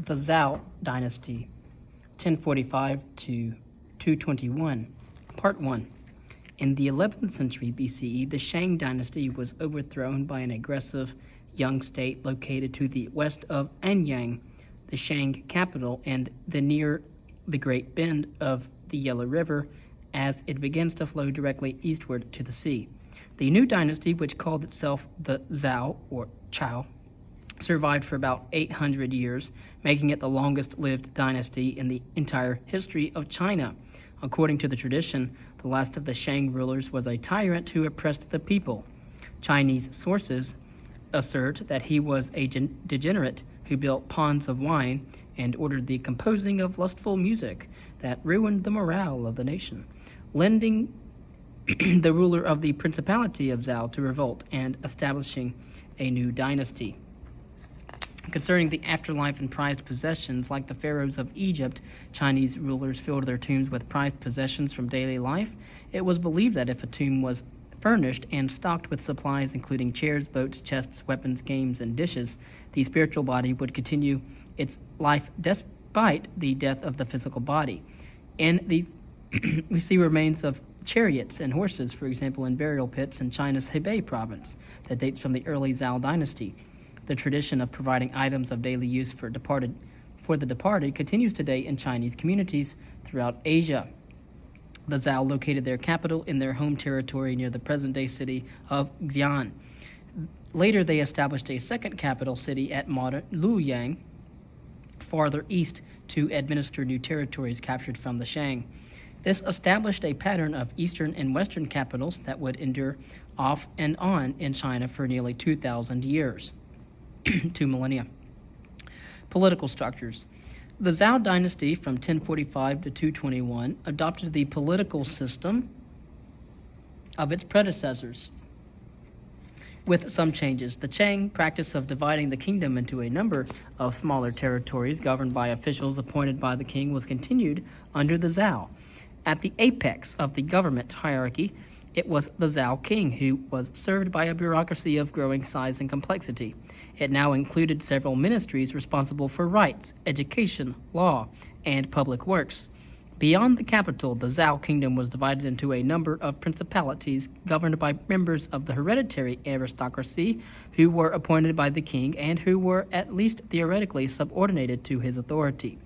The Zhou Dynasty, 1045 to 221. Part 1. In the 11th century BCE, the Shang dynasty was overthrown by an aggressive young state located to the west of Anyang, the Shang capital, and near the Great Bend of the Yellow River as it begins to flow directly eastward to the sea. The new dynasty, which called itself the Zhou or Chao, survived for about 800 years, making it the longest-lived dynasty in the entire history of China. According to the tradition, the last of the Shang rulers was a tyrant who oppressed the people. Chinese sources assert that he was a degenerate who built ponds of wine and ordered the composing of lustful music that ruined the morale of the nation, lending the ruler of the Principality of Zhou to revolt and establishing a new dynasty. Concerning the afterlife and prized possessions, like the pharaohs of Egypt, Chinese rulers filled their tombs with prized possessions from daily life. It was believed that if a tomb was furnished and stocked with supplies including chairs, boats, chests, weapons, games, and dishes, the spiritual body would continue its life despite the death of the physical body. We see remains of chariots and horses, for example, in burial pits in China's Hebei province that dates from the early Zhou dynasty. The tradition of providing items of daily use for the departed continues today in Chinese communities throughout Asia. The Zhou located their capital in their home territory near the present-day city of Xi'an. Later, they established a second capital city at modern Luoyang, farther east, to administer new territories captured from the Shang. This established a pattern of eastern and western capitals that would endure off and on in China for nearly 2,000 years. 2 millennia. Political structures. The Zhou dynasty from 1045 to 221 adopted the political system of its predecessors, with some changes. The Shang practice of dividing the kingdom into a number of smaller territories governed by officials appointed by the king was continued under the Zhou. At the apex of the government hierarchy, it was the Zhou king, who was served by a bureaucracy of growing size and complexity. It now included several ministries responsible for rights, education, law, and public works. Beyond the capital, the Zhou kingdom was divided into a number of principalities governed by members of the hereditary aristocracy who were appointed by the king and who were at least theoretically subordinated to his authority.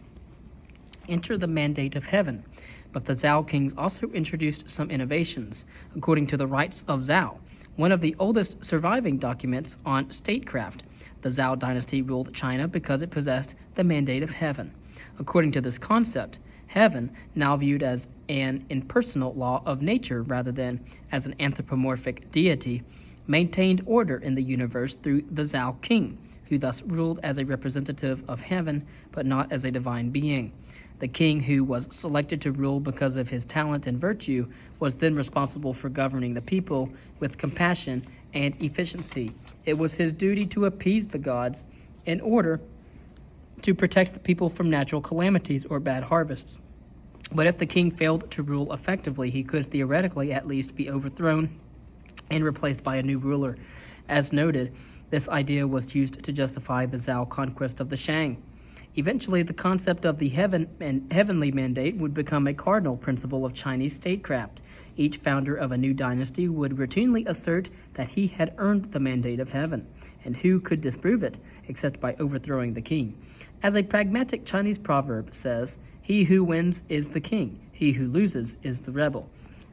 Enter the mandate of heaven. But the Zhou kings also introduced some innovations. According to the Rites of Zhou, one of the oldest surviving documents on statecraft, the Zhou dynasty ruled China because it possessed the mandate of heaven. According to this concept, heaven, now viewed as an impersonal law of nature rather than as an anthropomorphic deity, maintained order in the universe through the Zhou king, who thus ruled as a representative of heaven but not as a divine being. The king, who was selected to rule because of his talent and virtue, was then responsible for governing the people with compassion and efficiency. It was his duty to appease the gods in order to protect the people from natural calamities or bad harvests. But if the king failed to rule effectively, he could theoretically at least be overthrown and replaced by a new ruler. As noted, this idea was used to justify the Zhou conquest of the Shang. Eventually, the concept of the heavenly mandate would become a cardinal principle of Chinese statecraft. Each founder of a new dynasty would routinely assert that he had earned the mandate of heaven, and who could disprove it except by overthrowing the king? As a pragmatic Chinese proverb says, "He who wins is the king, he who loses is the rebel."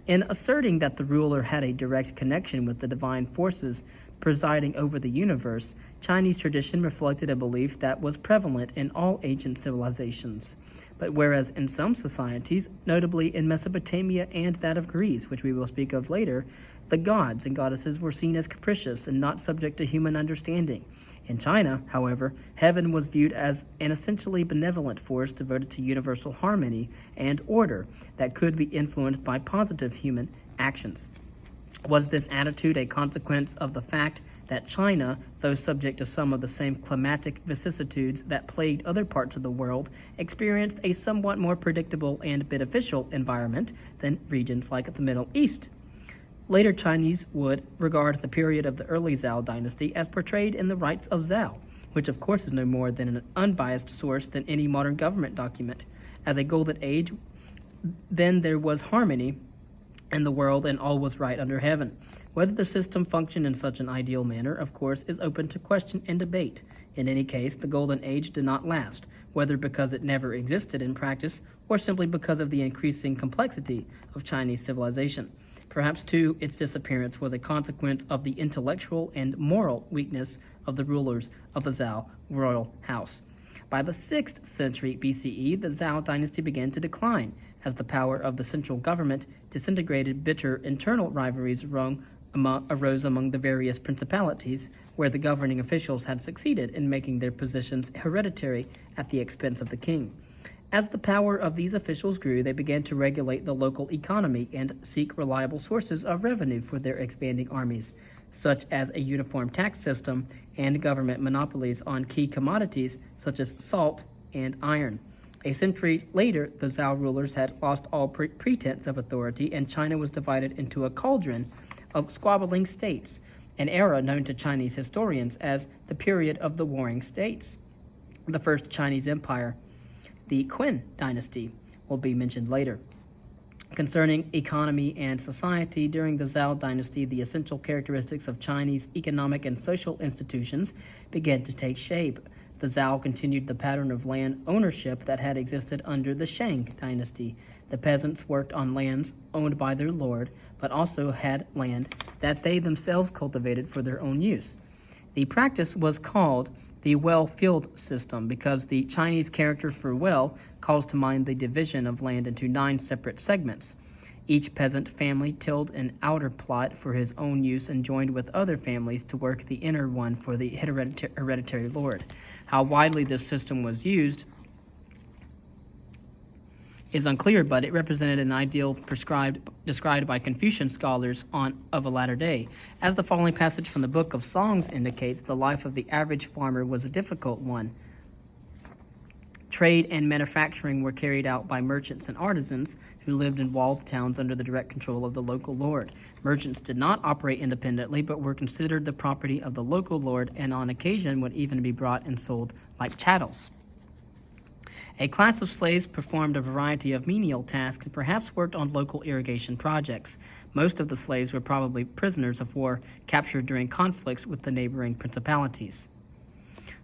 In asserting that the ruler had a direct connection with the divine forces presiding over the universe, Chinese tradition reflected a belief that was prevalent in all ancient civilizations. But whereas in some societies, notably in Mesopotamia and that of Greece, which we will speak of later, the gods and goddesses were seen as capricious and not subject to human understanding. In China, however, heaven was viewed as an essentially benevolent force devoted to universal harmony and order that could be influenced by positive human actions. Was this attitude a consequence of the fact that China, though subject to some of the same climatic vicissitudes that plagued other parts of the world, experienced a somewhat more predictable and beneficial environment than regions like the Middle East? Later Chinese would regard the period of the early Zhou dynasty as portrayed in the Rites of Zhou, which of course is no more than an unbiased source than any modern government document. As a golden age, then there was harmony in the world and all was right under heaven. Whether the system functioned in such an ideal manner, of course, is open to question and debate. In any case, the Golden Age did not last, whether because it never existed in practice or simply because of the increasing complexity of Chinese civilization. Perhaps, too, its disappearance was a consequence of the intellectual and moral weakness of the rulers of the Zhou royal house. By the 6th century BCE, the Zhou dynasty began to decline as the power of the central government disintegrated. Bitter internal rivalries arose among the various principalities, where the governing officials had succeeded in making their positions hereditary at the expense of the king. As the power of these officials grew, they began to regulate the local economy and seek reliable sources of revenue for their expanding armies, such as a uniform tax system and government monopolies on key commodities such as salt and iron. A century later, the Zhou rulers had lost all pretense of authority, and China was divided into a cauldron of squabbling states, an era known to Chinese historians as the period of the Warring States. The first Chinese empire, the Qin dynasty, will be mentioned later. Concerning economy and society, during the Zhou dynasty, the essential characteristics of Chinese economic and social institutions began to take shape. The Zhou continued the pattern of land ownership that had existed under the Shang dynasty. The peasants worked on lands owned by their lord, but also had land that they themselves cultivated for their own use. The practice was called the well-field system because the Chinese character for well calls to mind the division of land into 9 separate segments. Each peasant family tilled an outer plot for his own use and joined with other families to work the inner one for the hereditary lord. How widely this system was used is unclear, but it represented an ideal described by Confucian scholars of a latter day. As the following passage from the Book of Songs indicates, the life of the average farmer was a difficult one. Trade and manufacturing were carried out by merchants and artisans who lived in walled towns under the direct control of the local lord. Merchants did not operate independently, but were considered the property of the local lord, and on occasion would even be brought and sold like chattels. A class of slaves performed a variety of menial tasks and perhaps worked on local irrigation projects. Most of the slaves were probably prisoners of war captured during conflicts with the neighboring principalities.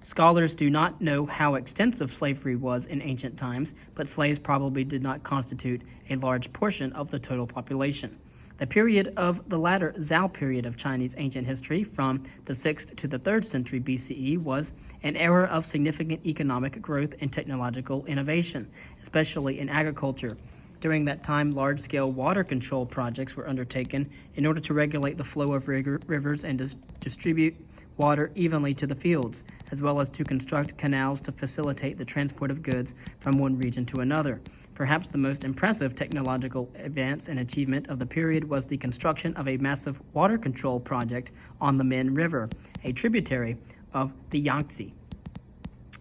Scholars do not know how extensive slavery was in ancient times, but slaves probably did not constitute a large portion of the total population. The period of the latter Zhou period of Chinese ancient history, from the 6th to the 3rd century BCE, was an era of significant economic growth and technological innovation, especially in agriculture. During that time, large-scale water control projects were undertaken in order to regulate the flow of rivers and distribute water evenly to the fields, as well as to construct canals to facilitate the transport of goods from one region to another. Perhaps the most impressive technological advance and achievement of the period was the construction of a massive water control project on the Min River, a tributary of the Yangtze.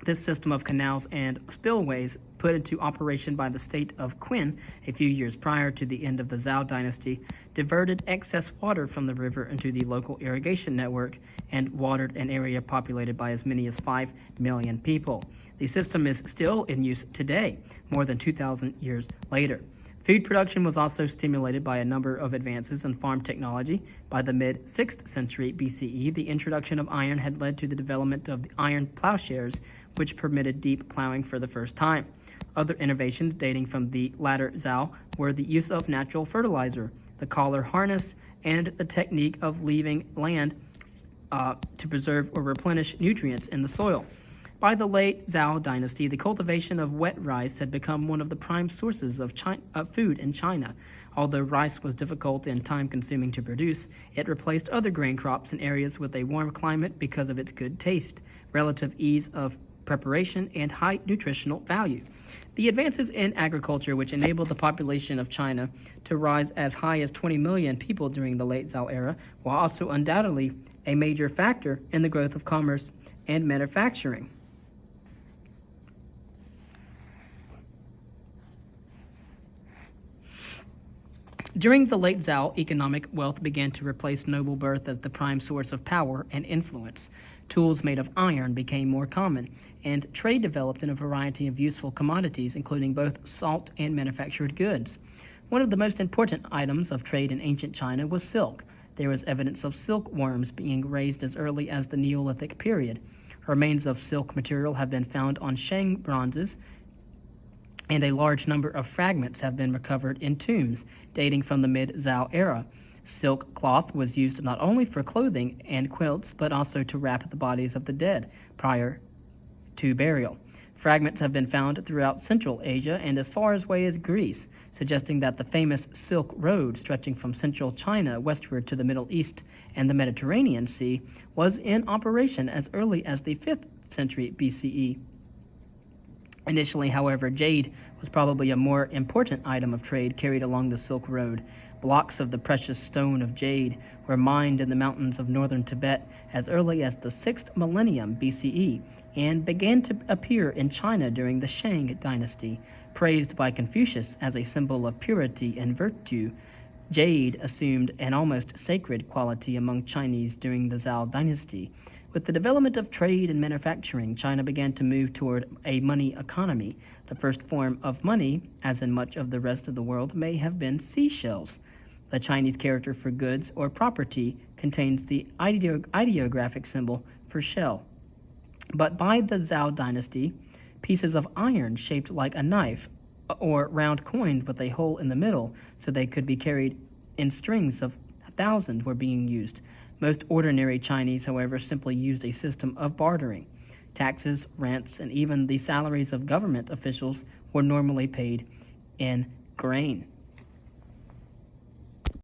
This system of canals and spillways, put into operation by the state of Qin a few years prior to the end of the Zhou dynasty, diverted excess water from the river into the local irrigation network and watered an area populated by as many as 5 million people. The system is still in use today, more than 2,000 years later. Food production was also stimulated by a number of advances in farm technology. By the mid-6th century BCE, the introduction of iron had led to the development of the iron plowshares, which permitted deep plowing for the first time. Other innovations dating from the latter Zhou were the use of natural fertilizer, the collar harness, and the technique of leaving land to preserve or replenish nutrients in the soil. By the late Zhou dynasty, the cultivation of wet rice had become one of the prime sources of food in China. Although rice was difficult and time-consuming to produce, it replaced other grain crops in areas with a warm climate because of its good taste, relative ease of preparation, and high nutritional value. The advances in agriculture, which enabled the population of China to rise as high as 20 million people during the late Zhou era, were also undoubtedly a major factor in the growth of commerce and manufacturing. During the late Zhou, economic wealth began to replace noble birth as the prime source of power and influence. Tools made of iron became more common, and trade developed in a variety of useful commodities, including both salt and manufactured goods. One of the most important items of trade in ancient China was silk. There is evidence of silkworms being raised as early as the Neolithic period. Remains of silk material have been found on Shang bronzes, and a large number of fragments have been recovered in tombs dating from the mid-Zhou era. Silk cloth was used not only for clothing and quilts, but also to wrap the bodies of the dead prior to burial. Fragments have been found throughout Central Asia and as far away as Greece, suggesting that the famous Silk Road, stretching from central China westward to the Middle East and the Mediterranean Sea, was in operation as early as the 5th century BCE. Initially, however, jade was probably a more important item of trade carried along the Silk Road. Blocks of the precious stone of jade were mined in the mountains of northern Tibet as early as the 6th millennium BCE and began to appear in China during the Shang dynasty. Praised by Confucius as a symbol of purity and virtue, jade assumed an almost sacred quality among Chinese during the Zhou dynasty. With the development of trade and manufacturing, China began to move toward a money economy. The first form of money, as in much of the rest of the world, may have been seashells. The Chinese character for goods or property contains the ideographic symbol for shell. But by the Zhou dynasty, pieces of iron shaped like a knife or round coins with a hole in the middle so they could be carried in strings of 1,000 were being used. Most ordinary Chinese, however, simply used a system of bartering. Taxes, rents, and even the salaries of government officials were normally paid in grain.